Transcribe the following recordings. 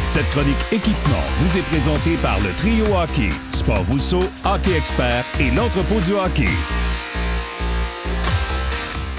Cette chronique équipement vous est présentée par le Trio Hockey, Sport Rousseau, Hockey Expert et l'entrepôt du hockey.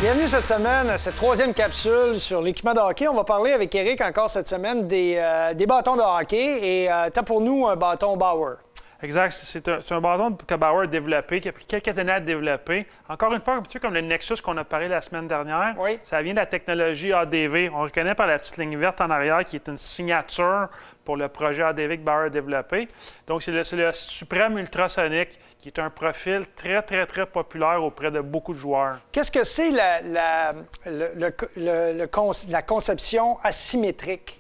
Bienvenue cette semaine à cette troisième capsule sur l'équipement de hockey. On va parler avec Éric encore cette semaine des bâtons de hockey et tu as pour nous un bâton Bauer. Exact. C'est un bâton que Bauer a développé, qui a pris quelques années à développer. Encore une fois, un petit peu comme le Nexus qu'on a parlé la semaine dernière. Oui. Ça vient de la technologie ADV. On reconnaît par la petite ligne verte en arrière qui est une signature pour le projet ADV que Bauer a développé. Donc, c'est le suprême ultrasonique qui est un profil très, très, très populaire auprès de beaucoup de joueurs. Qu'est-ce que c'est la conception asymétrique?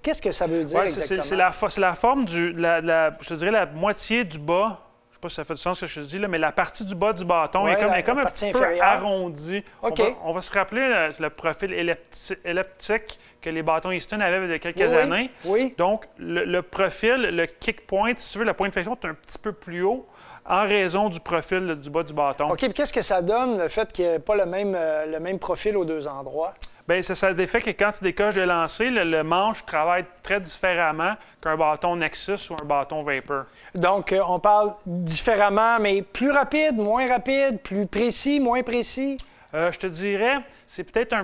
Qu'est-ce que ça veut dire exactement? C'est la forme je te dirais la moitié du bas. Je ne sais pas si ça fait du sens ce que je te dis, là, mais la partie du bas du bâton est comme un petit peu arrondie. Okay. On va se rappeler le profil elliptique que les bâtons Easton avaient il y a quelques années. Oui. Donc, le profil, le kick point, si tu veux, le point de flexion est un petit peu plus haut en raison du profil du bas du bâton. OK, puis qu'est-ce que ça donne, le fait qu'il n'y ait pas le même profil aux deux endroits? Bien, ça fait que quand tu décoches de lancer, le manche travaille très différemment qu'un bâton Nexus ou un bâton Vapor. Donc, on parle différemment, mais plus rapide, moins rapide, plus précis, moins précis? Je te dirais, c'est peut-être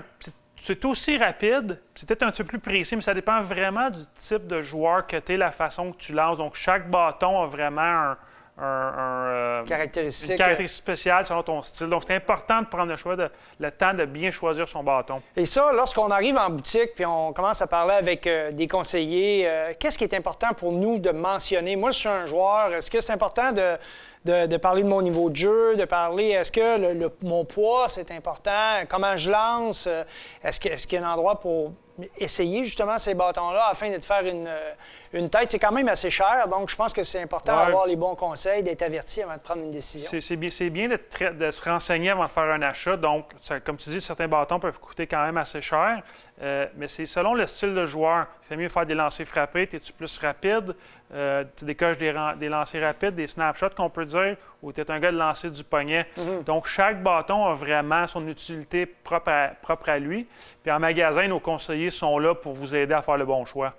c'est aussi rapide, c'est peut-être un petit peu plus précis, mais ça dépend vraiment du type de joueur que tu es, la façon que tu lances. Donc, chaque bâton a vraiment une caractéristique spéciale selon ton style. Donc, c'est important de prendre le temps de bien choisir son bâton. Et ça, lorsqu'on arrive en boutique puis on commence à parler avec des conseillers, qu'est-ce qui est important pour nous de mentionner? Moi, je suis un joueur. Est-ce que c'est important de parler de mon niveau de jeu, de parler, est-ce que mon poids, c'est important? Comment je lance? Est-ce qu'il y a un endroit pour essayer justement ces bâtons-là afin de te faire une tête? C'est quand même assez cher, donc je pense que c'est important d'avoir les bons conseils, d'être averti avant de prendre une décision. C'est bien de se renseigner avant de faire un achat. Donc, comme tu dis, certains bâtons peuvent coûter quand même assez cher, mais c'est selon le style de joueur. C'est mieux de faire des lancers frappés. Es-tu plus rapide? Tu décoches des lancers rapides, des snapshots qu'on peut dire, ou tu es un gars de lancer du poignet. Donc, chaque bâton a vraiment son utilité propre à lui. Puis en magasin, nos conseillers sont là pour vous aider à faire le bon choix.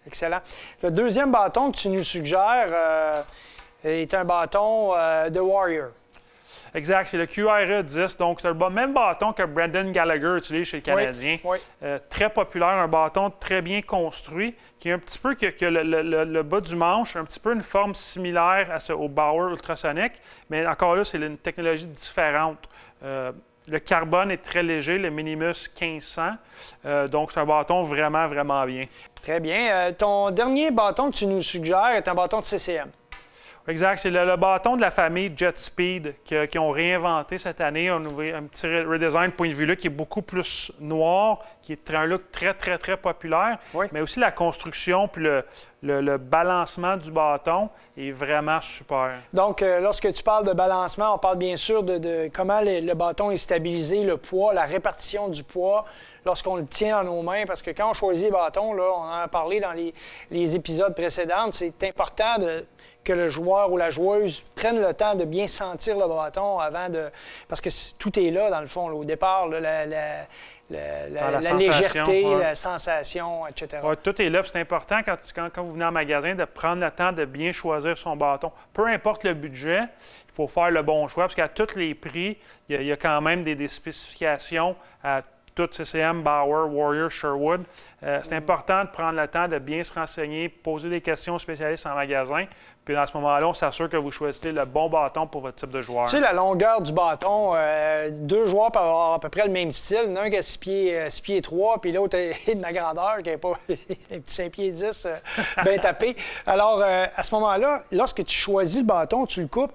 Excellent. Le deuxième bâton que tu nous suggères est un bâton de Warrior. Exact, c'est le QRE 10. Donc, c'est le même bâton que Brendan Gallagher utilise chez le Canadien. Oui. Très populaire, un bâton très bien construit, qui est un petit peu que le bas du manche, un petit peu une forme similaire au Bauer ultrasonique, mais encore là, c'est une technologie différente. Le carbone est très léger, le Minimus 1500. Donc, c'est un bâton vraiment, vraiment bien. Très bien. Ton dernier bâton que tu nous suggères est un bâton de CCM. Exact. C'est le bâton de la famille Jet Speed qui ont réinventé cette année. On a un petit redesign point de vue-là qui est beaucoup plus noir, qui est un look très, très, très populaire. Oui. Mais aussi la construction puis le balancement du bâton est vraiment super. Donc, lorsque tu parles de balancement, on parle bien sûr de comment le bâton est stabilisé, le poids, la répartition du poids lorsqu'on le tient dans nos mains. Parce que quand on choisit le bâton, là, on en a parlé dans les épisodes précédents, c'est important que le joueur ou la joueuse prenne le temps de bien sentir le bâton avant de... Parce que tout est là, dans le fond, là, au départ, là, la légèreté, la sensation, etc. Ouais, tout est là. C'est important quand vous venez en magasin de prendre le temps de bien choisir son bâton. Peu importe le budget, il faut faire le bon choix parce qu'à tous les prix, il y a quand même des spécifications à tout CCM, Bauer, Warrior, Sherwood. C'est important de prendre le temps de bien se renseigner, poser des questions aux spécialistes en magasin. Puis dans ce moment-là, on s'assure que vous choisissez le bon bâton pour votre type de joueur. Tu sais, la longueur du bâton, deux joueurs peuvent avoir à peu près le même style. L'un qui a 6 pieds 3, puis l'autre est de ma grandeur, qui n'a pas un petit 5 pieds 10 bien tapé. Alors, à ce moment-là, lorsque tu choisis le bâton, tu le coupes,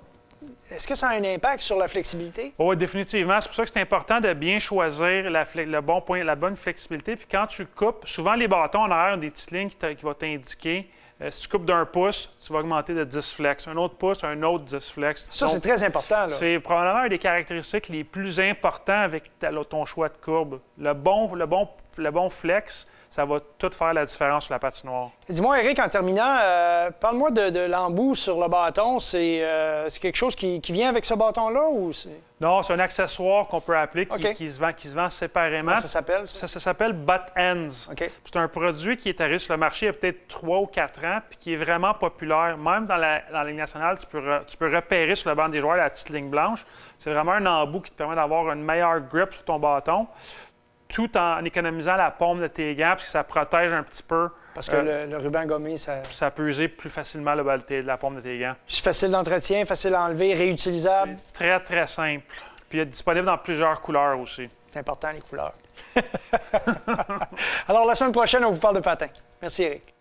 est-ce que ça a un impact sur la flexibilité? Oui, définitivement. C'est pour ça que c'est important de bien choisir la bonne flexibilité. Puis quand tu le coupes, souvent les bâtons en arrière ont des petites lignes qui vont t'indiquer. Si tu coupes d'1 pouce, tu vas augmenter de 10 flex. Un autre pouce, un autre 10 flex. Ça, c'est très important. C'est probablement une des caractéristiques les plus importantes avec ton choix de courbe. Le bon flex, ça va tout faire la différence sur la patinoire. Dis-moi, Éric, en terminant, parle-moi de l'embout sur le bâton. C'est quelque chose qui vient avec ce bâton-là ou c'est... Non, c'est un accessoire qu'on peut appeler OK. qui se vend séparément. Comment ça s'appelle, ça? Ça s'appelle Butt Ends. OK. C'est un produit qui est arrivé sur le marché il y a peut-être 3 ou 4 ans puis qui est vraiment populaire. Même dans la Ligue nationale, tu peux repérer sur le banc des joueurs la petite ligne blanche. C'est vraiment un embout qui te permet d'avoir une meilleure grip sur ton bâton tout en économisant la paume de tes gants parce que ça protège un petit peu. Parce que le ruban gommé, ça... Ça peut user plus facilement la paume de tes gants. C'est facile d'entretien, facile à enlever, réutilisable. C'est très, très simple. Puis il est disponible dans plusieurs couleurs aussi. C'est important, les couleurs. Alors, la semaine prochaine, on vous parle de patin. Merci, Éric.